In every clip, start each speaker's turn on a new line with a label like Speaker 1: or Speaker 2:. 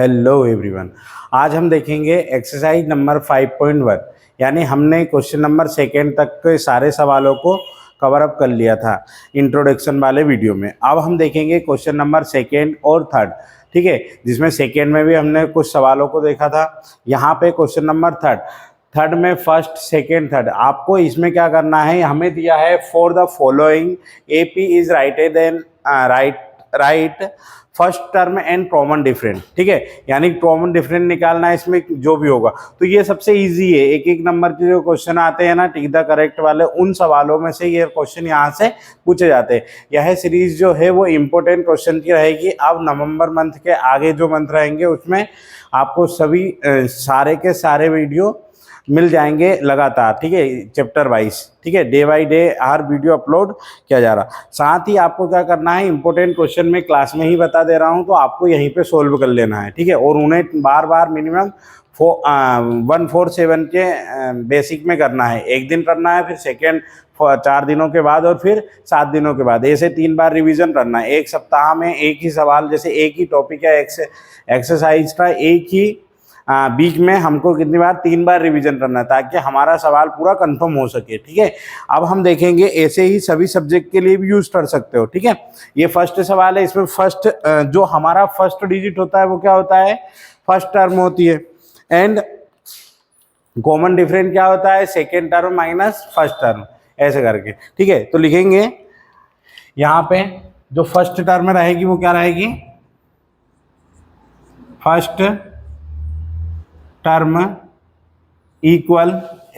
Speaker 1: Hello everyone. आज हम देखेंगे एक्सरसाइज नंबर 5.1। यानी हमने क्वेश्चन नंबर सेकेंड तक के सारे सवालों को कवर अप कर लिया था इंट्रोडक्शन वाले वीडियो में। अब हम देखेंगे क्वेश्चन नंबर सेकेंड और थर्ड, ठीक है, जिसमें सेकेंड में भी हमने कुछ सवालों को देखा था। यहाँ पे क्वेश्चन नंबर थर्ड में फर्स्ट सेकेंड थर्ड आपको इसमें क्या करना है, हमें दिया है for the following AP is writer then write first term and common different, ठीक है। यानी कॉमन डिफरेंट निकालना है इसमें जो भी होगा। तो ये सबसे इजी है, एक एक नंबर के जो क्वेश्चन आते हैं ना टिक द करेक्ट वाले, उन सवालों में से ये क्वेश्चन यहाँ से पूछे जाते हैं। यह सीरीज जो है वो इम्पोर्टेंट क्वेश्चन की रहेगी। अब नवंबर मंथ के आगे जो मंथ रहेंगे उसमें आपको सभी सारे के सारे वीडियो मिल जाएंगे लगातार, ठीक है, चैप्टर वाइज, ठीक है, day by day her video upload किया जा रहा। साथ ही आपको क्या करना है, इंपॉर्टेंट क्वेश्चन मैं क्लास में ही बता दे रहा हूं, तो आपको यहीं पे सोल्व कर लेना है, ठीक है। और उन्हें बार बार मिनिमम 147 के बेसिक में करना है। एक दिन करना है, फिर सेकेंड 4 दिनों के बाद, और फिर 7 दिनों के बाद, ऐसे 3 बार रिवीजन करना है। एक सप्ताह में एक ही सवाल, जैसे एक ही टॉपिक है एक्सरसाइज का, एक ही वीक में हमको कितनी बार, 3 बार रिवीजन करना है, ताकि हमारा सवाल पूरा कंफर्म हो सके, ठीक है। अब हम देखेंगे ऐसे ही सभी सब्जेक्ट के लिए भी यूज कर सकते हो, ठीक है। ये फर्स्ट सवाल है, इसमें फर्स्ट जो हमारा फर्स्ट डिजिट होता है वो क्या होता है, फर्स्ट टर्म होती है। एंड कॉमन डिफरेंट क्या होता है, second term minus first term, ऐसे करके, ठीक है। तो लिखेंगे यहाँ पे जो फर्स्ट टर्म रहेगी वो क्या रहेगी, first term equal,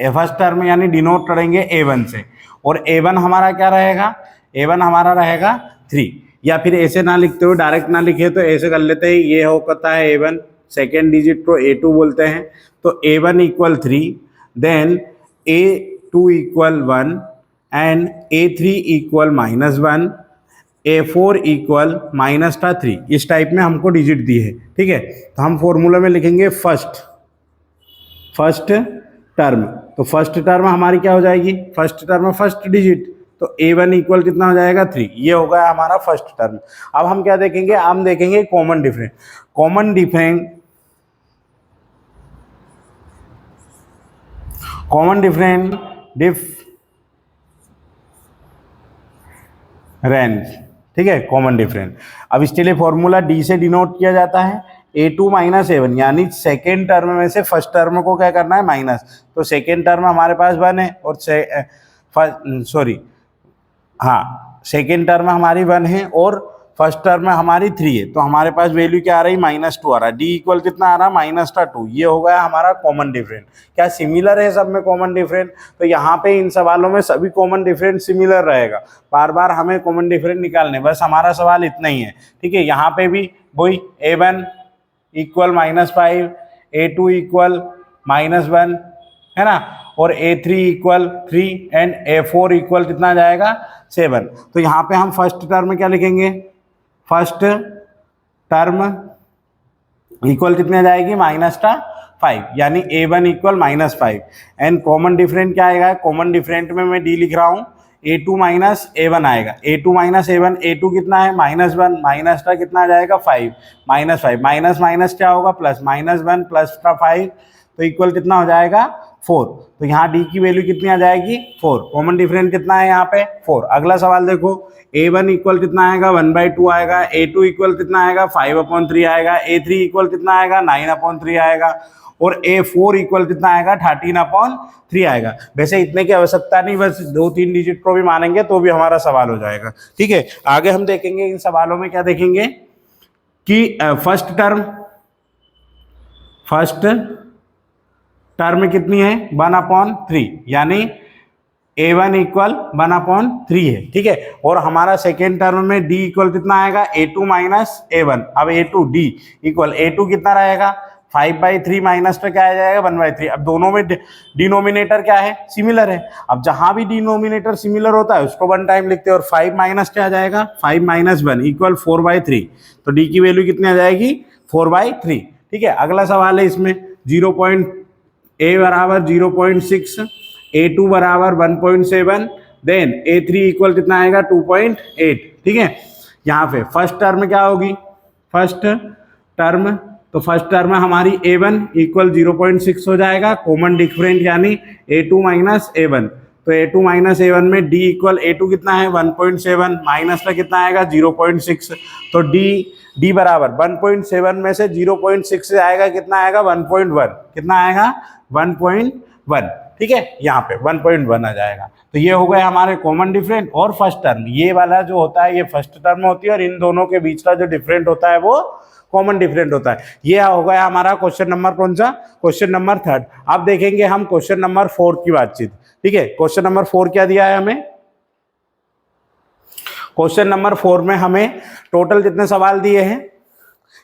Speaker 1: first term यानी डिनोट करेंगे A1 से, और A1 हमारा क्या रहेगा, A1 हमारा रहेगा 3। या फिर ऐसे ना लिखते हो, डायरेक्ट ना लिखे तो ऐसे कर लेते हैं, ये होता है A1, सेकेंड डिजिट को A2 बोलते हैं, तो A1 equal 3, then A2 equal 1 and A3 equal -1, A4 equal -3। इस टाइप में हमको डिजिट दी है, ठीक है। तो हम फॉर्मूला में लिखेंगे फर्स्ट टर्म, तो फर्स्ट टर्म हमारी क्या हो जाएगी, फर्स्ट टर्म फर्स्ट डिजिट, तो A1 इक्वल कितना हो जाएगा 3, ये हो गया हमारा फर्स्ट टर्म। अब हम क्या देखेंगे, हम देखेंगे कॉमन डिफरेंट। कॉमन डिफरेंट, ठीक है, कॉमन डिफरेंट। अब इसके लिए फॉर्मूला D से डिनोट किया जाता है, A2 माइनस A1, यानी सेकेंड टर्म में से फर्स्ट टर्म को क्या करना है, माइनस। तो सेकेंड टर्म हमारे पास 1 है, और सेकेंड टर्म हमारी 1 है और फर्स्ट टर्म हमारी 3 है, तो हमारे पास वैल्यू क्या आ रही, -2 आ रहा है। D इक्वल कितना आ रहा है, -2। ये हो गया हमारा कॉमन डिफरेंट। क्या सिमिलर है सब में कॉमन डिफरेंट, तो यहाँ पे इन सवालों में सभी कॉमन डिफरेंट सिमिलर रहेगा। बार बार हमें कॉमन डिफरेंट निकालने, बस हमारा सवाल इतना ही है, ठीक है। यहाँ पे भी वही A1 इक्वल -5, A2 इक्वल -1, है ना, और A3 equal 3 and A4 equal कितना जाएगा, 7। तो यहाँ पे हम फर्स्ट टर्म क्या लिखेंगे, फर्स्ट टर्म इक्वल कितने जाएगी, -5, यानी A1 equal -5। And common different क्या आएगा, कॉमन डिफरेंट में मैं D लिख रहा हूँ, A2 माइनस A1 आएगा, A2 माइनस A1, A2 कितना है -1, माइनस का कितना आ जाएगा 5, -5, माइनस माइनस क्या होगा, प्लस, -1 प्लस का 5, तो इक्वल कितना हो जाएगा 4। तो यहाँ D की वैल्यू कितनी आ जाएगी, 4। कॉमन डिफरेंट कितना है यहाँ पे, 4। अगला सवाल देखो, A1 इक्वल कितना आएगा, 1/2 आएगा, A2 इक्वल कितना आएगा, 5/3 आएगा, A3 इक्वल कितना आएगा, 9/3 आएगा, और A4 इक्वल कितना आएगा, 13/3 आएगा। वैसे इतने की आवश्यकता नहीं, बस 2-3 डिजिट को भी मानेंगे तो भी हमारा सवाल हो जाएगा, ठीक है। आगे हम देखेंगे इन सवालों में क्या देखेंगे कि फर्स्ट टर्म कितनी है, 1/3, यानी A1 इक्वल 1/3 है, ठीक है। और हमारा सेकेंड टर्म में D इक्वल कितना आएगा, A2 माइनस A1। अब A2 D इक्वल, A2 कितना रहेगा, 5/3 माइनस पे क्या आ जाएगा, 1/3। अब दोनों में डिनोमिनेटर क्या है, सिमिलर है। अब जहां भी डिनोमिनेटर सिमिलर होता है उसको 1 टाइम लिखते हैं, और 5 माइनस क्या आ जाएगा, 5 - 1 इक्वल 4/3। तो D की वैल्यू कितनी आ जाएगी, 4/3, ठीक है। अगला सवाल है इसमें, A बराबर 0.6, A2 बराबर 1.7, देन A3 इक्वल कितना आएगा, 2.8, ठीक है। यहाँ पे फर्स्ट टर्म क्या होगी, फर्स्ट टर्म तो फर्स्ट टर्म हमारी a1 इक्वल 0.6 हो जाएगा, कॉमन डिफरेंट यानी a2 माइनस a1। तो a2 माइनस a1 में d इक्वल a2 कितना है 1.7 माइनस में कितना आएगा 0.6। तो d बराबर 1.7 में से 0.6 से आएगा कितना आएगा 1.1, कितना आएगा 1.1, ठीक है, यहाँ पे 1.1 आ जाएगा। तो ये हो गए हमारे कॉमन डिफरेंट और फर्स्ट टर्म। ये वाला जो होता है ये फर्स्ट टर्म होती है और इन दोनों के बीच का जो डिफरेंट होता है वो कॉमन डिफरेंट होता है। ये हो गया हमारा क्वेश्चन नंबर कौन सा, क्वेश्चन नंबर 3। अब देखेंगे हम क्वेश्चन नंबर 4 की बातचीत, ठीक है। क्वेश्चन नंबर 4 क्या दिया है हमें, क्वेश्चन नंबर 4 में हमें टोटल कितने सवाल दिए हैं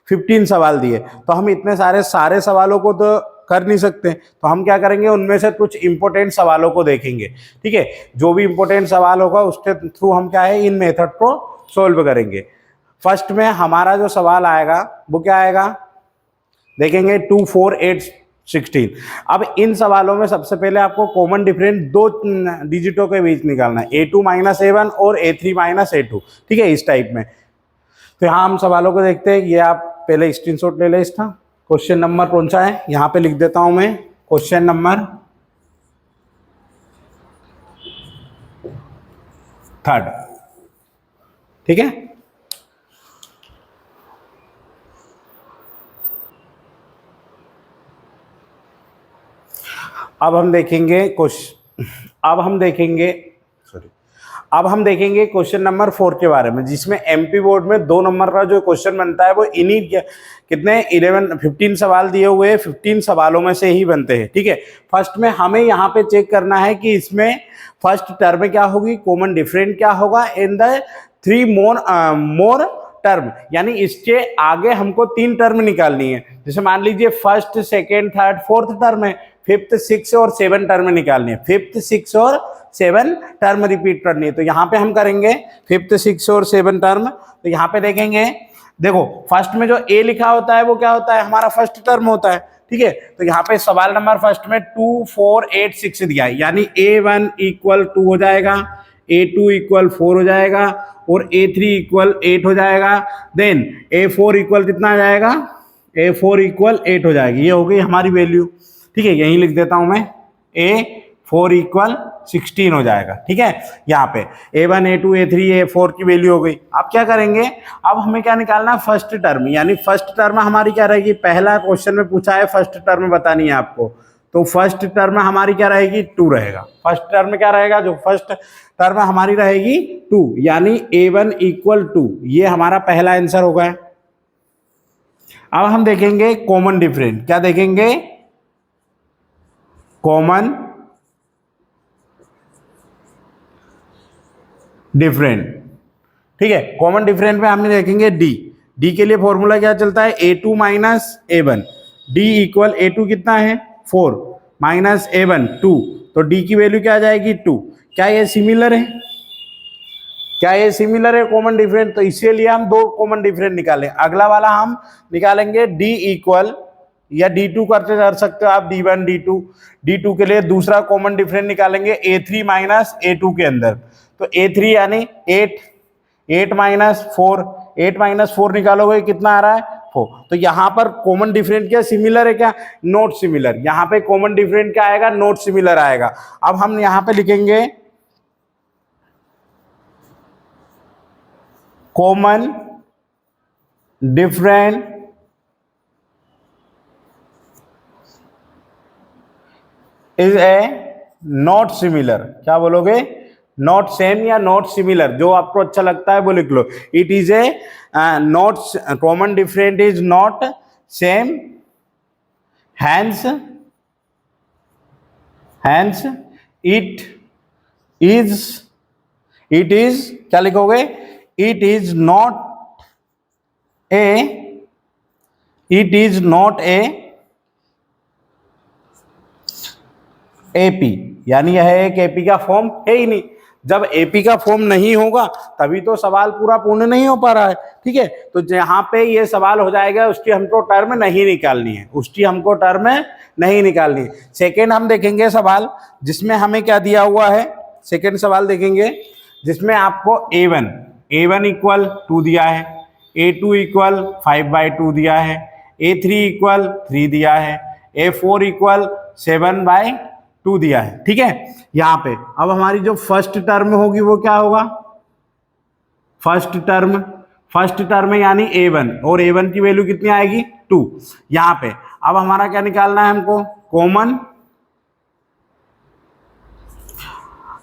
Speaker 1: 15 सवाल दिए। तो हम इतने सारे सवालों को तो कर नहीं सकते, तो हम क्या करेंगे उनमें से कुछ इंपॉर्टेंट सवालों को देखेंगे, ठीक है। जो भी इंपॉर्टेंट सवाल होगा उसके थ्रू हम क्या है इन मेथड को सोल्व करेंगे। फर्स्ट में हमारा जो सवाल आएगा वो क्या आएगा, देखेंगे 2, 4, 8, 16। अब इन सवालों में सबसे पहले आपको कॉमन डिफरेंस 2 डिजिटों के बीच निकालना है, a2 माइनस a1 और a3 माइनस a2, ठीक है, इस टाइप में। तो यहाँ हम सवालों को देखते हैं, ये आप पहले स्क्रीनशॉट ले लें इसका। क्वेश्चन नंबर कौन सा है यहाँ पे लिख देता हूं मैं, क्वेश्चन नंबर 3, ठीक है। अब हम देखेंगे क्वेश्चन नंबर 4 के बारे में, जिसमें एमपी बोर्ड में 2 नंबर का जो क्वेश्चन बनता है वो इन्हीं कितने 15 सवाल दिए हुए हैं, 15 सवालों में से ही बनते हैं, ठीक है। फर्स्ट में हमें यहाँ पे चेक करना है कि इसमें फर्स्ट टर्म क्या होगी, कॉमन डिफरेंट क्या होगा इन द 3 मोर टर्म, यानी इसके आगे हमको 3 टर्म निकालनी है। जैसे मान लीजिए first, second, third, fourth term है, 5th, 6th और 7 टर्म निकालनी है, 5th, 6th और 7 टर्म रिपीट करनी है। तो यहाँ पे हम करेंगे 5th, 6th और 7 टर्म। तो यहाँ पे देखेंगे, देखो फर्स्ट में जो ए लिखा होता है वो क्या होता है हमारा फर्स्ट टर्म होता है, ठीक है। तो यहाँ पे सवाल नंबर फर्स्ट में 2, 4, 8, 6 दिया है, यानी a1 इक्वल 2 हो जाएगा, a2 इक्वल 4 हो जाएगा और a3 इक्वल 8 हो जाएगा। देन a4 इक्वल कितना आ जाएगा, a4 इक्वल 8 हो जाएगी। ये हो गई हमारी वैल्यू, ठीक है। यहीं लिख देता हूं मैं, a4 इक्वल 16 हो जाएगा, ठीक है। यहाँ पे a1, a2, a3, a4 की वैल्यू हो गई। अब क्या करेंगे, अब हमें क्या निकालना है फर्स्ट टर्म, यानी फर्स्ट टर्म हमारी क्या रहेगी, पहला क्वेश्चन में पूछा है फर्स्ट टर्म बतानी है आपको, तो फर्स्ट टर्म हमारी क्या रहेगी 2 रहेगा। फर्स्ट टर्म क्या रहेगा, जो फर्स्ट टर्म हमारी रहेगी 2, यानी a1 इक्वल 2, ये हमारा पहला आंसर होगा। अब हम देखेंगे कॉमन डिफरेंट, क्या देखेंगे, कॉमन डिफरेंट, ठीक है। कॉमन डिफरेंट में हमने देखेंगे डी के लिए फॉर्मूला क्या चलता है, a2 minus a1, d equal a2 कितना है 4 माइनस a1 2, तो d की वैल्यू क्या आ जाएगी 2। क्या ये सिमिलर है, क्या ये सिमिलर है कॉमन डिफरेंट, तो इसीलिए हम 2 कॉमन डिफरेंट निकालें। अगला वाला हम निकालेंगे d इक्वल, या d2 करते कर सकते हो आप, d1 d2 के लिए दूसरा कॉमन डिफरेंट निकालेंगे a3 माइनस a2 के अंदर। तो a3 यानी 8 माइनस 4, 8 माइनस 4 निकालोगे कितना आ रहा है 4। तो यहाँ पर कॉमन डिफरेंट क्या सिमिलर है, क्या नॉट सिमिलर, यहाँ पे कॉमन डिफरेंट क्या आएगा, नॉट सिमिलर आएगा। अब हम यहाँ पे लिखेंगे common different is a not similar, क्या बोलोगे, नॉट सेम या नॉट सिमिलर, जो आपको अच्छा लगता है वो लिख लो। It is a not, common different is not same, hence it is क्या लिखोगे, it is not a AP, यानी यह एक एपी का फॉर्म है ही नहीं। जब एपी का फॉर्म नहीं होगा तभी तो सवाल पूरा पूर्ण नहीं हो पा रहा है, ठीक है। तो जहां पे ये सवाल हो जाएगा उसकी हमको टर्म नहीं निकालनी है, सेकेंड हम देखेंगे सवाल जिसमें हमें क्या दिया हुआ है, सेकेंड सवाल देखेंगे जिसमें आपको a1 इक्वल 2 दिया है, a2 इक्वल 5/2 दिया है, A3 इक्वल 3 दिया है, A4 इक्वल 7/2 दिया है। ठीक है, यहाँ पे अब हमारी जो फर्स्ट टर्म होगी वो क्या होगा, फर्स्ट टर्म यानी A1, और A1 की वैल्यू कितनी आएगी 2। यहाँ पे अब हमारा क्या निकालना है हमको, कॉमन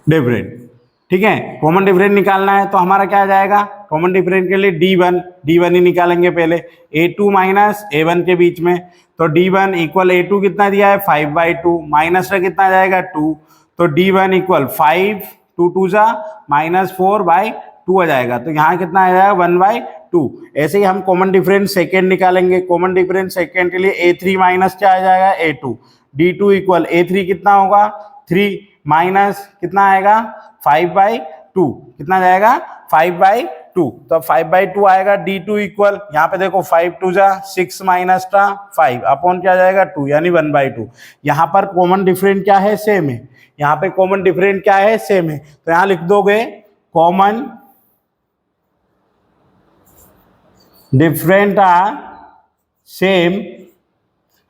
Speaker 1: डिफरेंट। ठीक है, कॉमन डिफरेंट निकालना है तो हमारा क्या आ जाएगा, कॉमन डिफरेंट के लिए D1 ही निकालेंगे पहले, A2 माइनस A1 के बीच में, तो D1 इक्वल A2 कितना दिया है 5/2, माइनस का कितना आ जाएगा 2, तो D1 इक्वल 5, 2 2 जा -4/2 आ जाएगा, तो यहाँ कितना आ जाएगा 1/2। ऐसे ही हम कॉमन डिफरेंस सेकेंड निकालेंगे, कॉमन डिफरेंस सेकेंड के लिए A3 माइनस क्या आ जाएगा A2, D2 इक्वल A3 कितना होगा 3 माइनस कितना आएगा 5/2, कितना जाएगा 5/2, तो 5/2 आएगा। D2 इक्वल, यहाँ पे देखो 5 2 जा 6 माइनस का 5 अपॉन क्या जाएगा 2 यानी 1/2। यहाँ पर कॉमन डिफरेंट क्या है, सेम है, यहाँ पे कॉमन डिफरेंट क्या है, सेम है, तो यहाँ लिख दोगे कॉमन डिफरेंट आर सेम,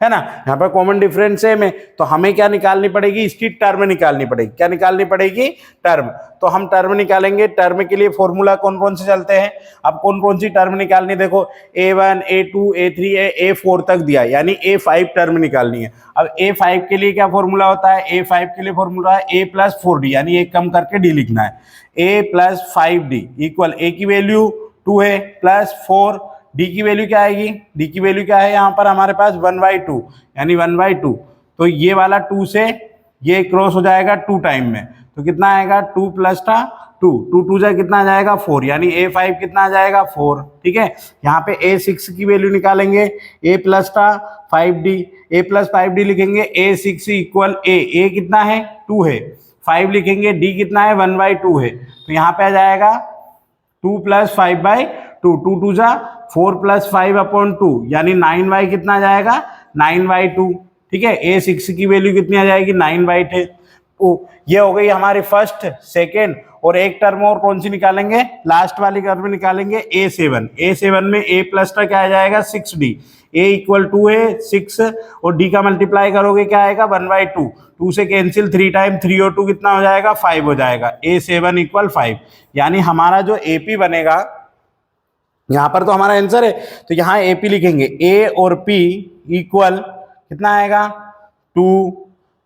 Speaker 1: है ना, यहाँ पर कॉमन डिफरेंस सेम है, तो हमें क्या निकालनी पड़ेगी, इसकी टर्म निकालनी पड़ेगी। क्या निकालनी पड़ेगी, टर्म। तो हम टर्म निकालेंगे, टर्म के लिए फॉर्मूला कौन कौन से चलते हैं, अब कौन कौन सी टर्म निकालनी, देखो A1 A2 A3 A4 तक दिया, यानी A5 टर्म निकालनी है। अब A5 के लिए क्या फॉर्मूला होता है, A5 के लिए फॉर्मूला है A + 4D, यानी एक कम करके D लिखना है, A + 5D इक्वल A की वैल्यू 2 है प्लस 4, D की वैल्यू क्या आएगी, D की वैल्यू क्या है यहाँ पर हमारे पास 1/2, यानी 1/2, तो ये वाला 2 से ये क्रॉस हो जाएगा 2 टाइम में, तो कितना आएगा 2 + 2, 2 2 जा कितना आ जाएगा 4, यानी A5 कितना आ जाएगा 4। ठीक है, यहाँ पे A6 की वैल्यू निकालेंगे, A + 5D, A + 5D लिखेंगे, A6 इक्वल A कितना है 2 है, 5 लिखेंगे, D कितना है 1/2 है, तो यहाँ पे आ जाएगा 2 + 5/2, 2 2 जा 4 + 5/2, यानी 9/, कितना जाएगा 9/2। ठीक है, A6 की वैल्यू कितनी आ जाएगी 9/2। तो ये हो गई हमारी फर्स्ट, सेकेंड, और एक टर्म और कौन सी निकालेंगे, लास्ट वाली टर्म निकालेंगे A7 में A प्लस का क्या आ जाएगा 6D, A इक्वल 2 है 6, और D का मल्टीप्लाई करोगे क्या आएगा 1/2, 2 से कैंसिल, 3 टाइम 3 और 2 कितना हो जाएगा 5 हो जाएगा, A7 इक्वल 5, यानी हमारा जो AP बनेगा, यहाँ पर तो हमारा आंसर है, तो यहाँ AP लिखेंगे, A और P इक्वल कितना आएगा 2,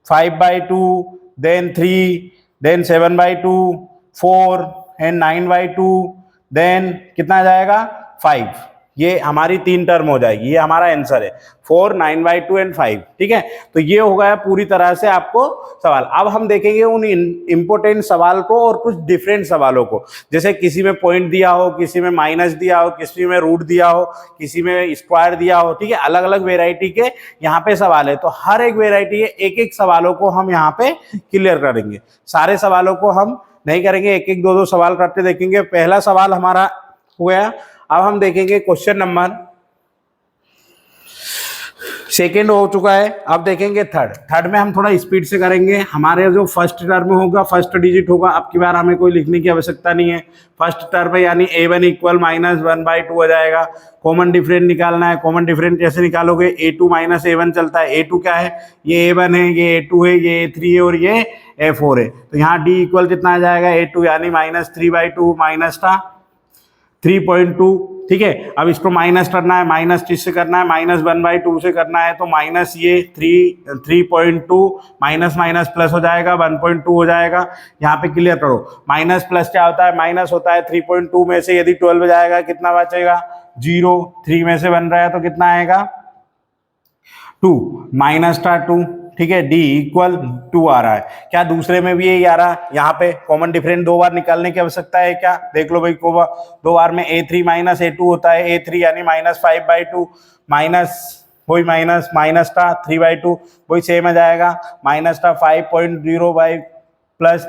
Speaker 1: 5/2, देन 3, देन 7/2, 4 एंड 9/2, देन कितना आ जाएगा 5। ये हमारी 3 टर्म हो जाएगी, ये हमारा आंसर है 4, 9/2 एंड 5। ठीक है, तो ये हो गया पूरी तरह से आपको सवाल। अब हम देखेंगे उन इंपॉर्टेंट सवाल को और कुछ डिफरेंट सवालों को, जैसे किसी में पॉइंट दिया हो, किसी में माइनस दिया हो, किसी में रूट दिया हो, किसी में स्क्वायर दिया हो। ठीक है, अलग अलग वेराइटी के यहाँ पे सवाल है, तो हर एक वेराइटी के एक एक सवालों को हम यहाँ पे क्लियर करेंगे। सारे सवालों को हम नहीं करेंगे, एक एक दो दो सवाल करके देखेंगे। पहला सवाल हमारा हो गया, अब हम देखेंगे क्वेश्चन नंबर सेकेंड हो चुका है, अब देखेंगे थर्ड में हम थोड़ा स्पीड से करेंगे। हमारे जो फर्स्ट टर्म होगा, फर्स्ट डिजिट होगा, अब की बार हमें कोई लिखने की आवश्यकता नहीं है, फर्स्ट टर्म है, यानी A1 इक्वल -1/2 हो जाएगा। कॉमन डिफरेंट निकालना है, कॉमन डिफरेंट कैसे निकालोगे, A2 - A1 चलता है, A2 क्या है, ये A1 है, ये A2 है, ये A3 है और ये A4 है, तो यहाँ D इक्वल कितना आ जाएगा A2, यानी -3/2 माइनस का 3.2। ठीक है, अब इसको माइनस करना है, माइनस किससे करना है, -1/2 से करना है, तो माइनस ये 3.2 माइनस माइनस प्लस हो जाएगा, 1.2 हो जाएगा। यहाँ पे क्लियर करो, माइनस प्लस क्या होता है, माइनस होता है। 3.2 में से यदि 12 जाएगा कितना बचेगा 0, 3 में से बन रहा है तो कितना आएगा 2 -2। ठीक है, D इक्वल 2 आ रहा है, क्या दूसरे में भी यही आ रहा है। यहाँ पे कॉमन डिफरेंट 2 बार निकालने की आवश्यकता है क्या, देख लो भाई, 2 बार में A3 - A2 होता है, A3 यानी -5/2 माइनस वही माइनस का 3/2 वही सेम आ जाएगा, माइनस का 5.0 प्लस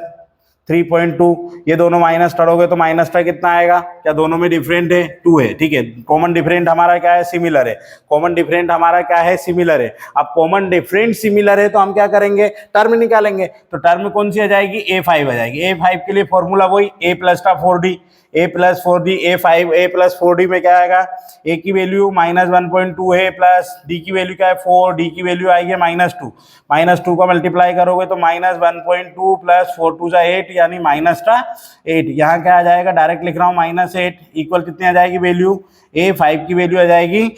Speaker 1: 3.2, ये दोनों माइनस करोगे तो माइनस का कितना आएगा, क्या दोनों में डिफरेंट है 2 है। ठीक है, कॉमन डिफरेंट हमारा क्या है, सिमिलर है, कॉमन डिफरेंट हमारा क्या है, सिमिलर है। अब कॉमन डिफरेंट सिमिलर है तो हम क्या करेंगे, टर्म निकालेंगे, तो टर्म कौन सी आ जाएगी, A5 आ जाएगी। A5 के लिए फॉर्मूला वही A + 4D, A plus 4d A5 A plus 4d में क्या आएगा, ए की वैल्यू -1.2 है प्लस डी की वैल्यू क्या है 4, डी की वैल्यू आएगी -2 का मल्टीप्लाई करोगे तो -1.2 प्लस 4 2 जा 8 यानी -8। यहाँ क्या आ जाएगा, डायरेक्ट लिख रहा हूँ -8 इक्वल कितनी आ जाएगी वैल्यू, A5 की वैल्यू आ जाएगी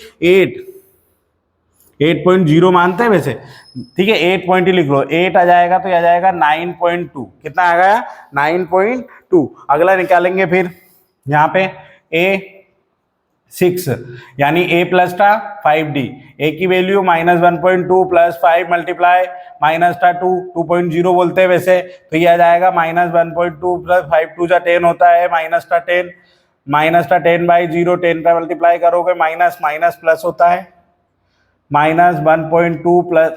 Speaker 1: 8.0 मानते हैं वैसे, ठीक है 8 पॉइंट ही लिख लो, 8 आ जाएगा तो आ जाएगा 9.2, कितना आ गया 9.2। अगला निकालेंगे फिर यहाँ पे A6 यानी A प्लस था 5d, A की वैल्यू -1.2 प्लस 5 मल्टीप्लाई -2 2.0 बोलते हैं वैसे, तो ये आ जाएगा -1.2 प्लस 5 2 जा 10 होता है -10 बाई 0, 10 पे मल्टीप्लाई करोगे माइनस माइनस प्लस होता है -1.2 प्लस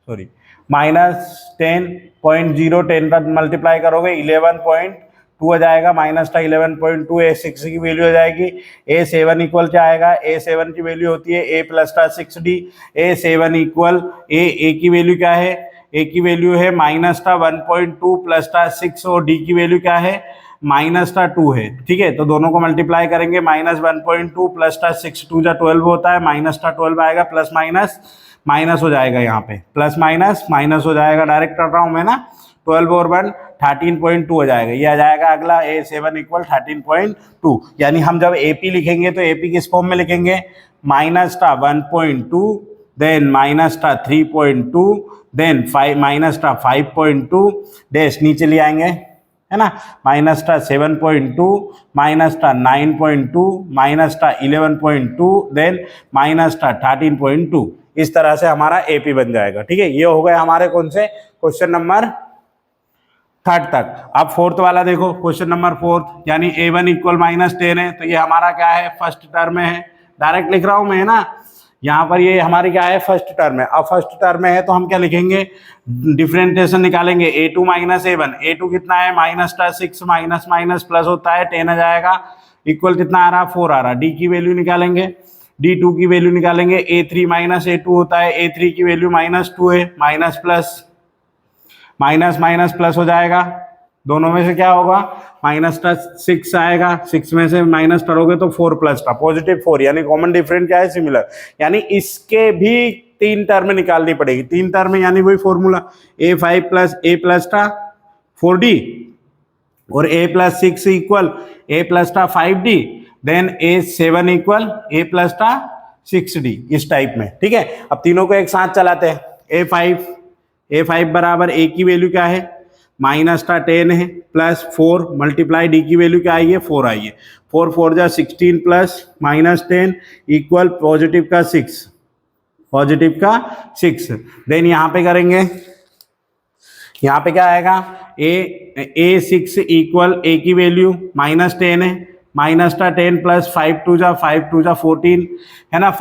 Speaker 1: सॉरी -10.0 10 पर मल्टीप्लाई करोगे 11.2 आ जाएगा -11.2। A6 की वैल्यू आ जाएगी A7 इक्वल क्या आएगा, A7 की वैल्यू होती है A plus 6d, A7 equal A की वैल्यू क्या है, A की वैल्यू है -1.2 प्लस 6 और D की वैल्यू क्या है -2 है, ठीक है। तो दोनों को मल्टीप्लाई करेंगे -1.2 प्लस 6 2 जा 12 होता है -12 आएगा प्लस माइनस हो जाएगा, यहाँ पे प्लस माइनस हो जाएगा, डायरेक्ट कर रहा हूँ मैं ना, 12 और 1 13.2 हो जाएगा, ये आ जाएगा अगला A7 इक्वल 13.2। यानी हम जब AP लिखेंगे तो AP किस फॉर्म में लिखेंगे, -1.2 देन -3.2 देन -5.2 डैश नीचे ले आएंगे है ना, -7.2 -9.2 -11.2 देन -13.2। इस तरह से हमारा AP बन जाएगा, ठीक है। ये हो गए हमारे कौन से क्वेश्चन नंबर 3 तक। अब 4th वाला देखो, क्वेश्चन नंबर 4 यानी A1 इक्वल -10 है, तो ये हमारा क्या है फर्स्ट टर्म है, डायरेक्ट लिख रहा हूं मैं है ना, यहाँ पर ये हमारी क्या है फर्स्ट टर्म है। अब फर्स्ट टर्म है तो हम क्या लिखेंगे, डिफरेंशिएशन निकालेंगे A2 माइनस A1, A2 कितना है -6 माइनस प्लस होता है 10 आ जाएगा इक्वल कितना आ रहा 4 आ रहा, D की वैल्यू निकालेंगे, D2 की वैल्यू निकालेंगे, A3 माइनस A2 होता है, A3 की वैल्यू -2 है, माइनस प्लस हो जाएगा, दोनों में से क्या होगा -6 आएगा, 6 में से माइनस करोगे तो 4 प्लस का पॉजिटिव 4, यानी कॉमन डिफरेंस क्या है सिमिलर, यानी इसके भी 3 टर्म निकालनी पड़ेगी, 3 टर्म यानी वही formula A5 plus A plus का 4D और A plus 6 equal A plus का 5D then A7 equal A plus का 6D, इस टाइप में, ठीक है। अब तीनों को एक साथ चलाते हैं, A5 बराबर A की वैल्यू क्या है -10 है प्लस 4 मल्टीप्लाई D की वैल्यू क्या आई है 4 आई है, 4 4 जा 16 प्लस -10 इक्वल पॉजिटिव का 6 देन यहाँ पे करेंगे, यहाँ पे क्या आएगा A6 इक्वल A की वैल्यू -10 है, -10 प्लस 5 2 जा 14 है ना,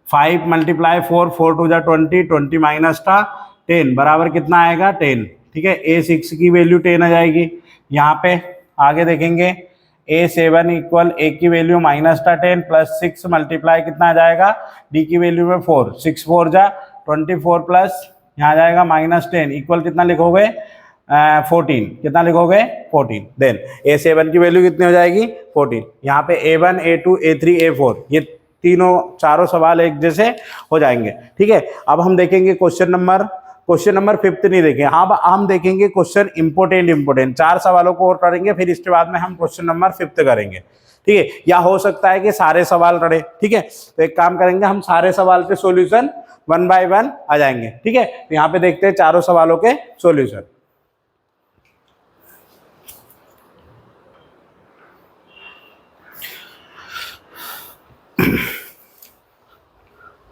Speaker 1: 5 मल्टीप्लाई 4 4 2 जा 20 माइनस का 10 बराबर कितना आएगा 10, ठीक है। A6 की वैल्यू 10 आ जाएगी। यहाँ पे आगे देखेंगे A7 इक्वल A की वैल्यू -10 प्लस 6 मल्टीप्लाई कितना आ जाएगा D की वैल्यू में 4 6 4 जा 24 प्लस यहाँ आ जाएगा -10 इक्वल कितना लिखोगे 14, कितना लिखोगे 14 देन A7 की वैल्यू कितनी हो जाएगी 14। यहाँ पे A1 A2 A3 A4 ये चारों सवाल एक जैसे हो जाएंगे, ठीक है। अब हम देखेंगे क्वेश्चन नंबर 5th नहीं देखेंगे, हाँ हम देखेंगे क्वेश्चन इंपोर्टेंट 4 सवालों को और करेंगे, फिर इसके बाद में हम क्वेश्चन नंबर 5th करेंगे, ठीक है। या हो सकता है कि सारे सवाल रहे, ठीक है। तो एक काम करेंगे, हम सारे सवाल के सॉल्यूशन 1 बाय 1 आ जाएंगे, ठीक है। तो यहाँ पे देखते हैं चारों सवालों के सॉल्यूशन।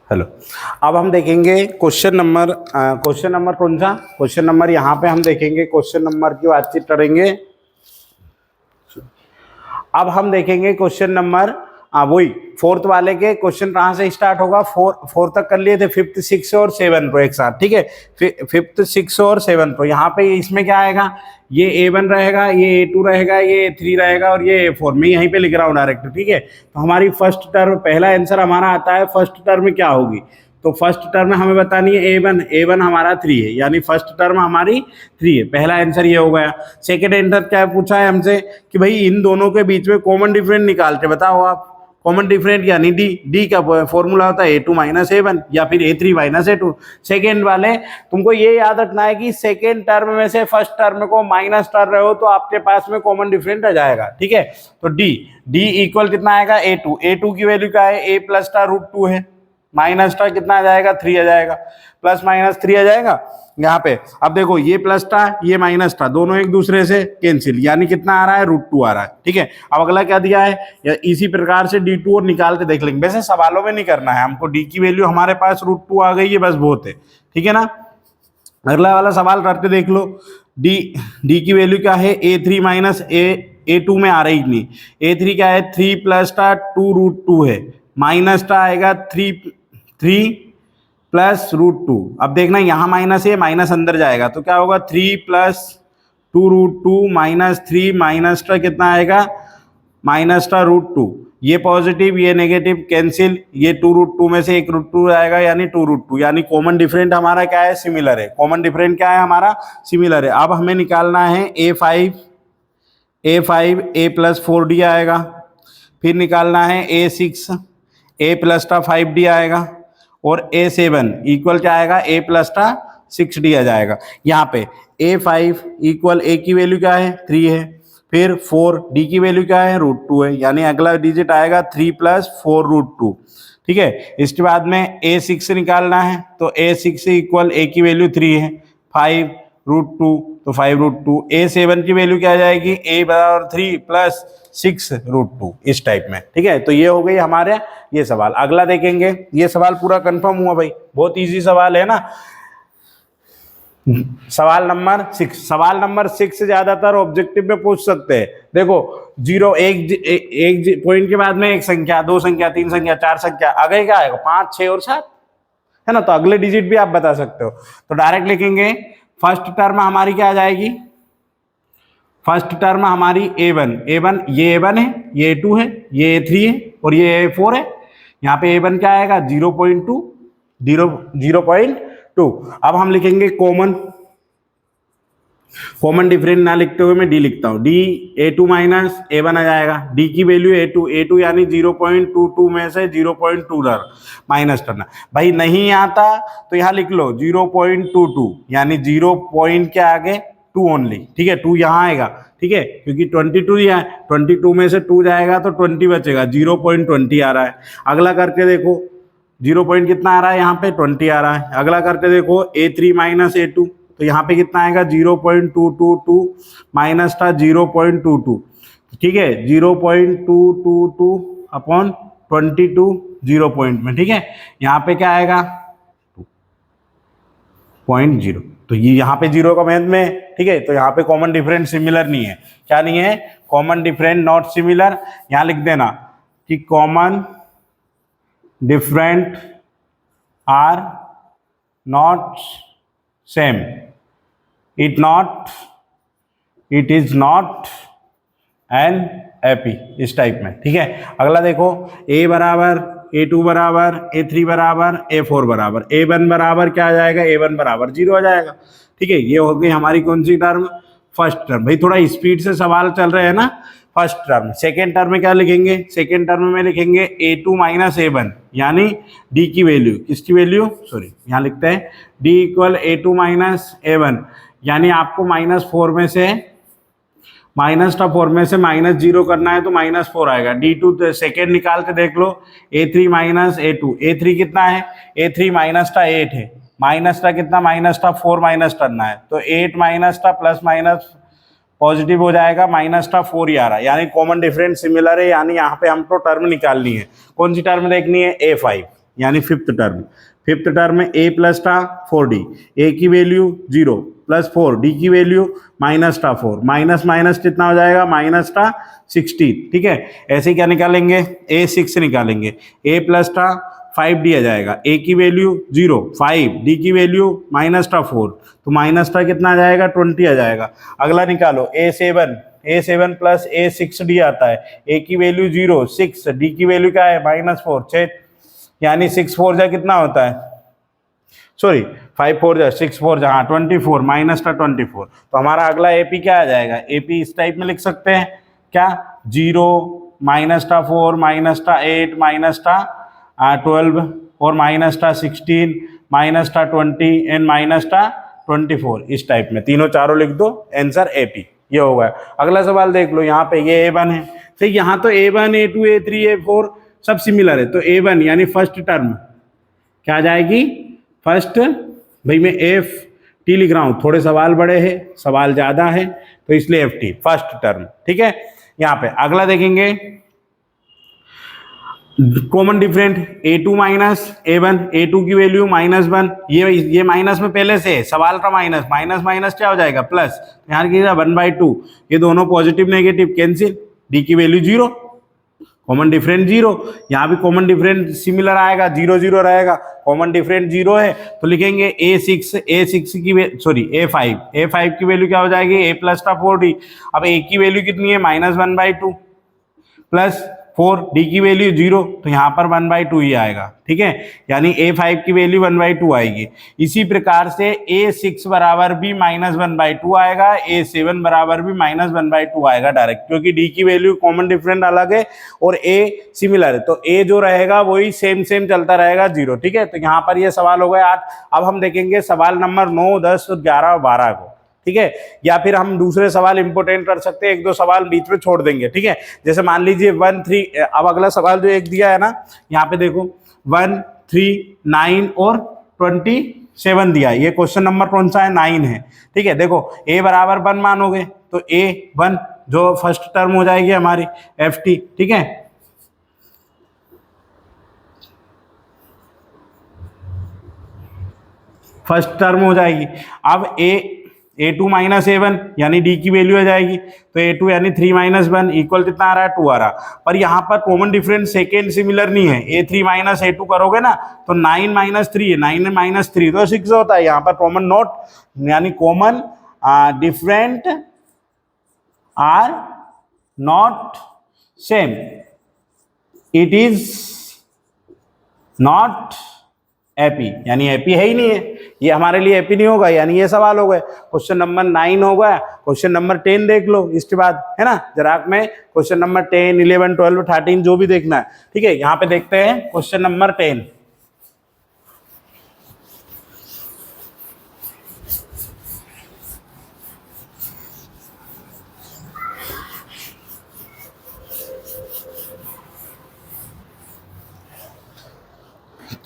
Speaker 1: हेलो, अब हम देखेंगे क्वेश्चन नंबर कौन सा क्वेश्चन नंबर, यहाँ पे हम देखेंगे क्वेश्चन नंबर की बातचीत करेंगे। अब हम देखेंगे क्वेश्चन नंबर वही 4th वाले के क्वेश्चन कहाँ से स्टार्ट होगा, 4 तक कर लिए थे, 5th 6 और 7 प्रो एक साथ, ठीक है। 5th 6 और 7 प्रो यहाँ पे इसमें क्या आएगा, ये A1 रहेगा, ये A2 रहेगा, ये A3 रहेगा और ये A4, मैं यहीं पे लिख रहा हूँ डायरेक्ट, ठीक है। तो हमारी फर्स्ट टर्म, पहला आंसर हमारा आता है फर्स्ट टर्म क्या होगी, तो फर्स्ट टर्म हमें बतानी है ए वन हमारा 3 है, यानी फर्स्ट टर्म हमारी 3 है। पहला आंसर ये हो गया। सेकेंड आंसर क्या पूछा है हमसे कि भाई इन दोनों के बीच में कॉमन डिफरेंस निकालते, बताओ आप। कॉमन डिफरेंट यानी डी का फॉर्मूला होता है A2 माइनस A1 या फिर A3 माइनस A2। सेकेंड वाले तुमको ये याद रखना है कि सेकेंड टर्म में से फर्स्ट टर्म को माइनस कर रहे हो तो आपके पास में कॉमन डिफरेंट आ जाएगा, ठीक है। तो डी इक्वल कितना आएगा A2 की वैल्यू क्या है, A प्लस का √2 है, माइनस का कितना आ जाएगा 3 आ जाएगा, प्लस माइनस 3 आ जाएगा यहाँ पे। अब देखो ये प्लस था ये माइनस था, दोनों एक दूसरे से कैंसिल, यानी कितना आ रहा है √2 आ रहा है, ठीक है। अब अगला क्या दिया है, या इसी प्रकार से D2 और निकाल के देख लेंगे। वैसे सवालों में नहीं करना है हमको, डी की वैल्यू हमारे पास √2 आ गई है, बस बहुत है, ठीक है ना। अगला वाला सवाल करके देख लो। डी की वैल्यू क्या है, A3 माइनस A2 में आ रही नहीं, A3 क्या है 3 प्लस का 2√2 है, माइनस का आएगा 3 प्लस √2। अब देखना यहाँ माइनस है, माइनस अंदर जाएगा तो क्या होगा 3 प्लस 2√2 माइनस 3 माइनस का कितना आएगा माइनस का √2। ये पॉजिटिव ये नेगेटिव कैंसिल, ये 2√2 में से एक √2 आएगा यानी 2√2, यानी कॉमन डिफरेंट हमारा क्या है सिमिलर है। कॉमन डिफरेंट क्या है हमारा सिमिलर है। अब हमें निकालना है A5 A प्लस 4D आएगा, फिर निकालना है A6 A प्लस का 5D आएगा, और A7 इक्वल क्या आएगा A प्लस का 6D आ जाएगा। यहाँ पे A5 इक्वल A की वैल्यू क्या है 3 है, फिर 4 D की वैल्यू क्या है √2 है, यानी अगला डिजिट आएगा 3 प्लस 4√2, ठीक है। इसके बाद में A6 निकालना है, तो A6 इक्वल A की वैल्यू 3 है, 5√2 तो 5√2। A7 की वैल्यू क्या आ जाएगी A बराबर 3 प्लस 6√2, इस टाइप में, ठीक है। तो ये हो गई हमारे ये सवाल। अगला देखेंगे, ये सवाल पूरा कंफर्म हुआ भाई, बहुत इजी सवाल है ना। सवाल नंबर 6, सवाल नंबर 6 ज्यादातर ऑब्जेक्टिव में पूछ सकते हैं। देखो एक पॉइंट के बाद में एक संख्या, 2 संख्या, 3 संख्या, 4 संख्या, आगे क्या आएगा 5, 6 और 7, है ना। तो अगले डिजिट भी आप बता सकते हो। तो डायरेक्ट लिखेंगे फर्स्ट टर्म हमारी क्या आ जाएगी, फर्स्ट टर्म हमारी A1 ये A1 है, ये A2 है, ये A3 है और ये A4 है। यहाँ पे A1 क्या आएगा 0.2। अब हम लिखेंगे कॉमन डिफरेंस ना लिखते हुए मैं D लिखता हूँ, D A2 माइनस A1 आ जाएगा। D की वैल्यू A2 यानी 0.22 में से 0.2 माइनस करना। भाई नहीं आता तो यहाँ लिख लो 0.22 यानी 0 पॉइंट के आगे 2 ओनली, ठीक है। 2 यहाँ आएगा, ठीक है, क्योंकि 22 यहाँ है, 22 में से 2 जाएगा तो 20 बचेगा, 0.20 आ रहा है। अगला करके देखो 0 पॉइंट कितना आ रहा है यहाँ पे 20 आ रहा है। अगला करके देखो A3 माइनस A2, तो यहाँ पे कितना आएगा 0.222 माइनस था 0.22, ठीक है, 0.222 अपॉन 22 0 पॉइंट में, ठीक है। यहाँ पे क्या आएगा 0.0, तो ये यहाँ पे 0 का मेहनत में, ठीक है। तो यहाँ पे कॉमन डिफरेंट सिमिलर नहीं है, क्या नहीं है, कॉमन डिफरेंट नॉट सिमिलर। यहाँ लिख देना कि common different are not same, it is not an AP, इस टाइप में, ठीक है। अगला देखो A बराबर A2 बराबर A3 बराबर A4 बराबर A1 बराबर क्या आ जाएगा, A1 बराबर 0 आ जाएगा, ठीक है। ये हो गई हमारी कौन सी टर्म, फर्स्ट टर्म। भाई थोड़ा स्पीड से सवाल चल रहे हैं ना। फर्स्ट टर्म, सेकेंड टर्म में क्या लिखेंगे, सेकेंड टर्म में लिखेंगे A2 माइनस A1 यानी D की वैल्यू, किसकी वैल्यू, सॉरी यहाँ लिखते हैं D equal A2 minus A1, यानी आपको -4 में से -4 में से -0 करना है तो -4 आएगा। D2 सेकेंड निकाल के देख लो, A3 माइनस A2, A3 कितना है, A3 माइनस का 8 है, माइनस का कितना माइनस का 4 माइनस करना है, तो 8 माइनस का प्लस माइनस पॉजिटिव हो जाएगा, माइनस का 4 ही आ रहा है, यानी कॉमन डिफरेंस सिमिलर है। यानी यहाँ पे हमको टर्म निकालनी है, कौन सी टर्म देखनी है, A5 यानी फिफ्थ टर्म। फिफ्थ टर्म में A प्लस का 4D, A की वैल्यू 0 प्लस 4, D की वैल्यू माइनस का 4, माइनस माइनस कितना हो जाएगा माइनस का 16, ठीक है। ऐसे क्या निकालेंगे, A6 निकालेंगे, A प्लस का 5D आ जाएगा, A की वैल्यू 0 5, D की वैल्यू माइनस का 4, तो माइनस का कितना आ जाएगा 20 आ जाएगा। अगला निकालो A7 प्लस A6D आता है, A की वैल्यू 0 6, D की वैल्यू क्या है -4 6, यानी 6 4 जा कितना होता है सॉरी 5 4 जा 6 4 जहाँ 24 माइनस का 24, तो हमारा अगला एपी क्या आ जाएगा, एपी इस टाइप में लिख सकते हैं क्या, 0 माइनस का 4 माइनस का 8 माइनस का 12 और माइनस का 16 माइनस का 20 एंड माइनस का 24, इस टाइप में तीनों चारों लिख दो, आंसर एपी ये होगा। अगला सवाल देख लो, यहाँ पे ये A1 है, फिर यहाँ तो A1 A2 A3 A4 सब सिमिलर है, तो A1 यानी फर्स्ट टर्म क्या आ जाएगी, फर्स्ट, भाई मैं एफ टी लिख रहा हूँ, थोड़े सवाल बड़े हैं सवाल ज़्यादा है तो इसलिए एफ टी फर्स्ट टर्म, ठीक है। यहाँ पे अगला देखेंगे common different A2 minus A1, A2 की वैल्यू -1, ये माइनस में पहले से है, सवाल का माइनस माइनस माइनस क्या हो जाएगा प्लस, यहाँ कीजिएगा 1/2, ये दोनों पॉजिटिव नेगेटिव कैंसिल, डी की वैल्यू 0, कॉमन डिफरेंट 0, यहाँ भी कॉमन डिफरेंट सिमिलर आएगा 0 0 रहेगा, कॉमन डिफरेंट 0 है तो लिखेंगे A6 की सॉरी A5 की वैल्यू क्या हो जाएगी, A प्लस का 4D, अब A की वैल्यू कितनी है -1/2 प्लस 4, डी की वैल्यू 0, तो यहाँ पर 1/2 ही आएगा, ठीक है, यानी A5 की वैल्यू 1/2 आएगी। इसी प्रकार से A6 बराबर भी -1/2 आएगा, A7 बराबर भी -1/2 आएगा डायरेक्ट, क्योंकि डी की वैल्यू कॉमन डिफरेंट अलग है और A सिमिलर है, तो A जो रहेगा वही सेम चलता रहेगा 0, ठीक है। तो यहाँ पर ये सवाल हो गए 8। अब हम देखेंगे सवाल नंबर 9 10 11 और 12 को, ठीक है, या फिर हम दूसरे सवाल इंपोर्टेंट कर सकते हैं, एक दो सवाल बीच में छोड़ देंगे, ठीक है। जैसे मान लीजिए 1 3, अब अगला सवाल जो एक दिया है ना, यहाँ पे देखो 1 3 9 और 27 दिया है, ये क्वेश्चन नंबर कौन सा है, 9 है, ठीक है। देखो a बराबर 1 मानोगे तो A1 जो फर्स्ट टर्म हो जाएगी हमारी FT, ठीक है, फर्स्ट टर्म हो जाएगी। अब A2 माइनस A1 यानी D की वैल्यू आ जाएगी, तो A2 यानी 3 माइनस 1 इक्वल कितना आ रहा है, 2 आ रहा, पर यहाँ पर कॉमन डिफरेंस सेकेंड सिमिलर नहीं है, A3 माइनस A2 करोगे ना तो 9 माइनस 3 है, 9 माइनस 3 तो 6 होता है, यहाँ पर कॉमन नॉट यानी common different are not same, it is not AP, यानी एपी है ही नहीं है, ये हमारे लिए एपी नहीं होगा, यानी ये सवाल हो गए। क्वेश्चन नंबर 9 हो गया, क्वेश्चन नंबर 10 देख लो इसके बाद, है ना, जरा में क्वेश्चन नंबर 10 11 12 13 जो भी देखना है, ठीक है। यहाँ पे देखते हैं क्वेश्चन नंबर 10,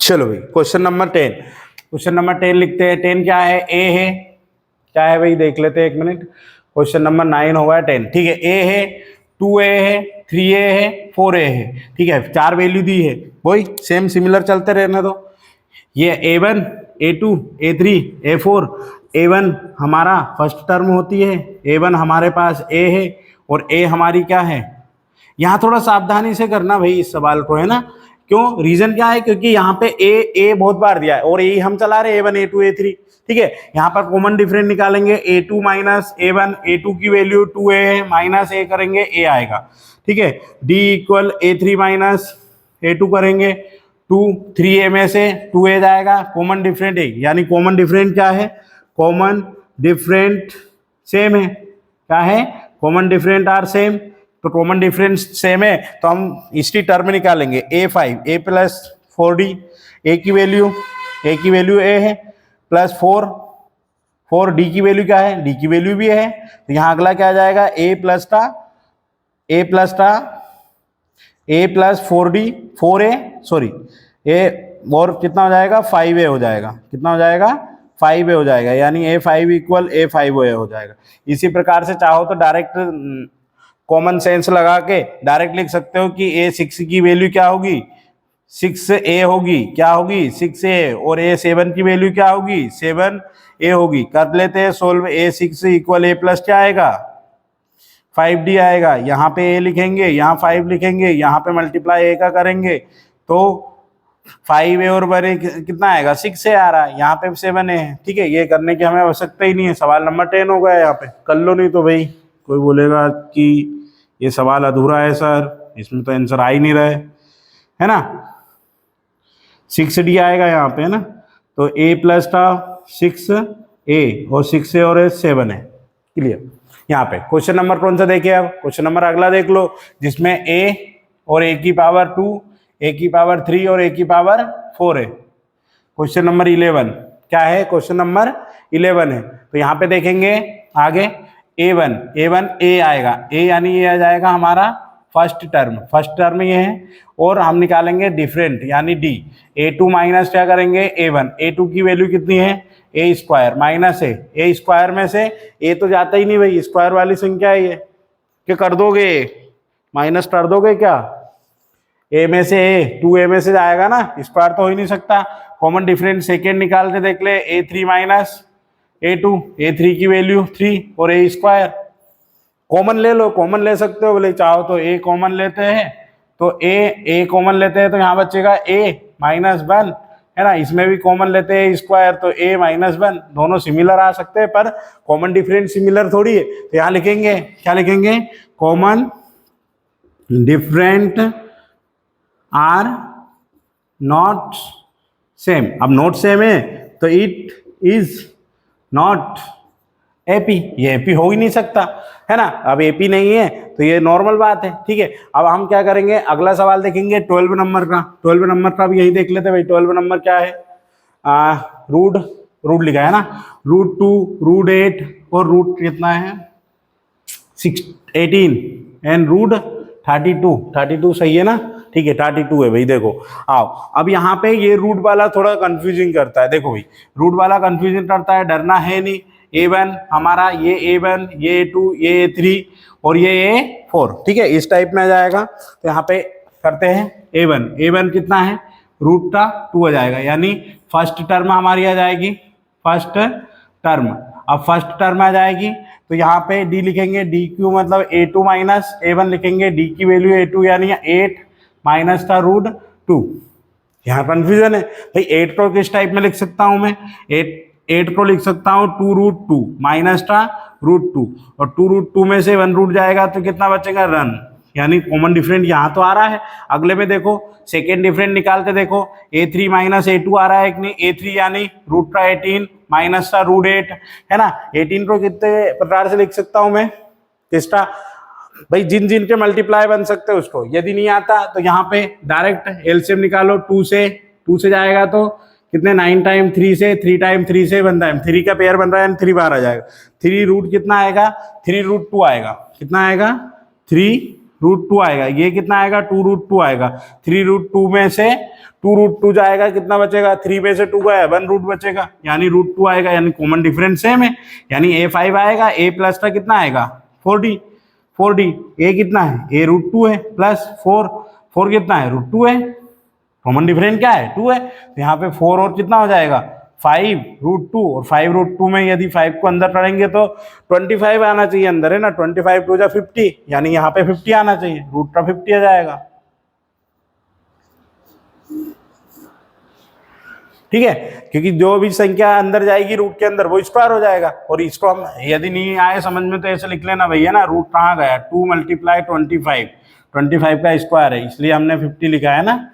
Speaker 1: चलो भाई क्वेश्चन नंबर 10 लिखते हैं। 10 क्या है, ए है, क्या है भाई देख लेते हैं एक मिनट। क्वेश्चन नंबर 9 हो गया 10, ठीक है। ए है, 2A है, 3A है, 4A है, ठीक है, 4 वैल्यू दी है, वही सेम सिमिलर चलते रहने दो। ये A1 A2 A3 A4, A1 हमारा फर्स्ट टर्म होती है, A1 हमारे पास A है और A हमारी क्या है, यहाँ थोड़ा सावधानी से करना भाई इस सवाल को, है ना, क्यों, रीजन क्या है, क्योंकि यहाँ पे ए बहुत बार दिया है और ए हम चला रहे A1 A2 A3, ठीक है। यहाँ पर कॉमन डिफरेंस निकालेंगे, A2 माइनस A1, A2 की वैल्यू 2A है, माइनस A करेंगे A आएगा, ठीक है। D equal A3 minus A2 करेंगे 2, 3A में से 2A जाएगा, कॉमन डिफरेंट है, यानी कॉमन डिफरेंट क्या है, कॉमन डिफरेंट सेम है, क्या है, कॉमन डिफरेंट आर सेम, तो कॉमन डिफरेंस सेम है तो हम इसकी टर्म निकालेंगे A5 A plus 4D, A की वैल्यू A है प्लस 4 D की वैल्यू क्या है, D की वैल्यू भी है, तो यहाँ अगला क्या आ जाएगा, A plus 4D 4A sorry A और कितना हो जाएगा 5A हो जाएगा, कितना हो जाएगा 5A हो जाएगा, यानी A5 इक्वल A5A हो जाएगा। इसी प्रकार से चाहो तो डायरेक्ट कॉमन सेंस लगा के डायरेक्ट लिख सकते हो कि A6 की वैल्यू क्या होगी, 6A होगी, क्या होगी 6A, और A7 की वैल्यू क्या होगी 7A होगी। कर लेते हैं solve, A6 equal A plus क्या आएगा 5D आएगा, यहाँ पे A लिखेंगे, यहाँ 5 लिखेंगे, यहाँ पे मल्टीप्लाई A का करेंगे तो 5A और 1A कितना आएगा 6A आ रहा है, यहाँ पे 7A है, ठीक है। ये करने की हमें आवश्यकता ही नहीं है, सवाल नंबर 10 हो गया, यहाँ पे कर लो, नहीं तो भाई कोई बोलेगा कि ये सवाल अधूरा है सर, इसमें तो आंसर आ ही नहीं रहे, है ना। 6D आएगा यहाँ पे, है ना, तो a प्लस था 6a और 6 और 7 है। क्लियर। यहाँ पे क्वेश्चन नंबर कौन सा देखे, अब क्वेश्चन नंबर अगला देख लो, जिसमें a और a की पावर 2, a की पावर 3 और a की पावर 4 है। क्वेश्चन नंबर 11 क्या है, क्वेश्चन नंबर 11 है। तो यहाँ पे देखेंगे आगे a1 a आएगा, a यानी ये आ जाएगा हमारा फर्स्ट टर्म ये है, और हम निकालेंगे डिफरेंट यानी d। a2 माइनस क्या करेंगे a1, a2 की वैल्यू कितनी है a square minus a square में से a तो जाता ही नहीं भाई, स्क्वायर वाली संख्या है ये, क्या कर दोगे माइनस कर दोगे क्या, a में से a 2a में से जाएगा ना, स्क्वायर तो हो ही नहीं सकता। कॉमन डिफरेंस सेकेंड निकाल के देख ले, a3 माइनस a2, a3 की वैल्यू 3 और a स्क्वायर कॉमन ले लो, कॉमन ले सकते हो बोले चाहो तो, a कॉमन लेते हैं तो a कॉमन लेते हैं तो यहाँ बचेगा a माइनस 1 है ना, इसमें भी कॉमन लेते हैं स्क्वायर तो a माइनस 1, दोनों सिमिलर आ सकते हैं पर कॉमन डिफरेंस सिमिलर थोड़ी है। तो यहाँ लिखेंगे क्या लिखेंगे, common different are not same. अब नॉट सेम है तो इट इज नॉट एपी, ये एपी हो ही नहीं सकता है ना, अब एपी नहीं है तो ये नॉर्मल बात है। ठीक है, अब हम क्या करेंगे, अगला सवाल देखेंगे 12 नंबर का। 12 नंबर का भी यही देख लेते भाई। 12 नंबर क्या है, रूट लिखा है ना, √2 √8 और रूट कितना है 18 एंड √32 सही है ना। ठीक है 32 है भाई। देखो आओ, अब यहाँ पे ये रूट वाला थोड़ा कंफ्यूजिंग करता है। देखो भाई रूट वाला कंफ्यूजिंग करता है, डरना है नहीं। a1 हमारा ये a1, ये a2, ये a3 और ये a4, ठीक है इस टाइप में आ जाएगा। तो यहाँ पे करते हैं a1 कितना है √2 आ जाएगा, यानी फर्स्ट टर्म हमारी आ जाएगी फर्स्ट टर्म। अब फर्स्ट टर्म आ जाएगी तो यहाँ पे d लिखेंगे, d क्यू मतलब a2 माइनस a1 लिखेंगे, d की वैल्यू a2 यानी 8 माइनस का √2। यहाँ कंफ्यूजन है भाई, 8 को किस टाइप में लिख सकता हूँ मैं, 8 को लिख सकता हूँ 2√2 माइनस का √2 और 2√2 में से 1 रूट जाएगा तो कितना बचेगा रन, यानी कॉमन डिफरेंट यहाँ तो आ रहा है। अगले में देखो सेकेंड डिफरेंट निकालते देखो, a3 माइनस a2 आ रहा है कि नहीं, a3 यानी √18 माइनस का √8 है ना। 18 को कितने प्रकार से लिख सकता हूँ मैं, किसका भाई, जिन जिन के मल्टीप्लाई बन सकते हैं उसको, यदि नहीं आता तो यहाँ पे डायरेक्ट एलसीएम निकालो, 2 से जाएगा तो कितने 9 टाइम 3 से, 3 टाइम 3 से बनता है, 3 का पेयर बन रहा है, 3 बार आ जाएगा। 3 रूट कितना आएगा 3√2 आएगा, कितना आएगा 3√2 आएगा। ये कितना आएगा 2√2 आएगा। 3√2 में से 2√2 जाएगा, कितना बचेगा 3 में से 2 गया 1 रूट बचेगा, यानी √2 आएगा, यानी कॉमन डिफरेंस सेम है, यानी a5 आएगा। a प्लस का कितना आएगा 4d, a कितना है a √2 है प्लस 4 कितना है √2 है, कॉमन डिफरेंस क्या है 2 है। तो यहाँ पे 4 और कितना हो जाएगा 5√2 और 5√2 में यदि 5 को अंदर करेंगे तो 25 आना चाहिए अंदर है ना, 25 2 जा 50, यानी यहाँ पे 50 आना चाहिए, रूट का 50 आ जाएगा। ठीक है, क्योंकि जो भी संख्या अंदर जाएगी रूट के अंदर वो स्क्वायर हो जाएगा। और इसको हम यदि नहीं आए समझ में तो ऐसे लिख लेना भैया ना, रूट कहाँ गया 2 × 25 का स्क्वायर है, इसलिए हमने 50 लिखा है ना।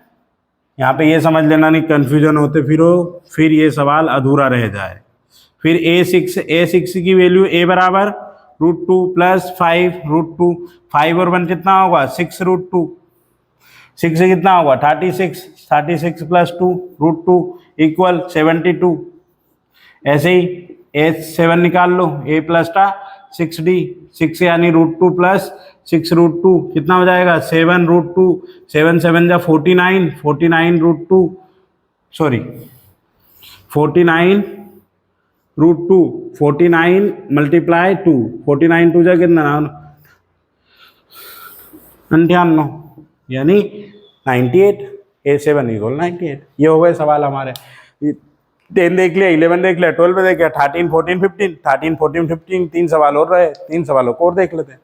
Speaker 1: यहाँ पे ये समझ लेना नहीं कंफ्यूजन होते फिर ये सवाल अधूरा रह जाए। फिर a6 की वैल्यू a बराबर √2 प्लस 5√2, 5 और 1 कितना होगा 6√2, 6 से कितना होगा 36 प्लस 2 √2 इक्वल 72। ऐसे ही a7 निकाल लो, a प्लस का 6d, 6 यानी √2 प्लस 6√2 कितना हो जाएगा 7√2, 7 7 जा 49, 49√2 सॉरी 49 √2, 49 मल्टीप्लाई 2, 49 2 जा कितना 98 यानी 98, a7 इक्वल 98। ये हो गए सवाल हमारे। 10 देख लिया, 11 देख लिया, 12 देख लिया, 13 14 15 3 सवाल और रहे, 3 सवालों को और देख लेते हैं।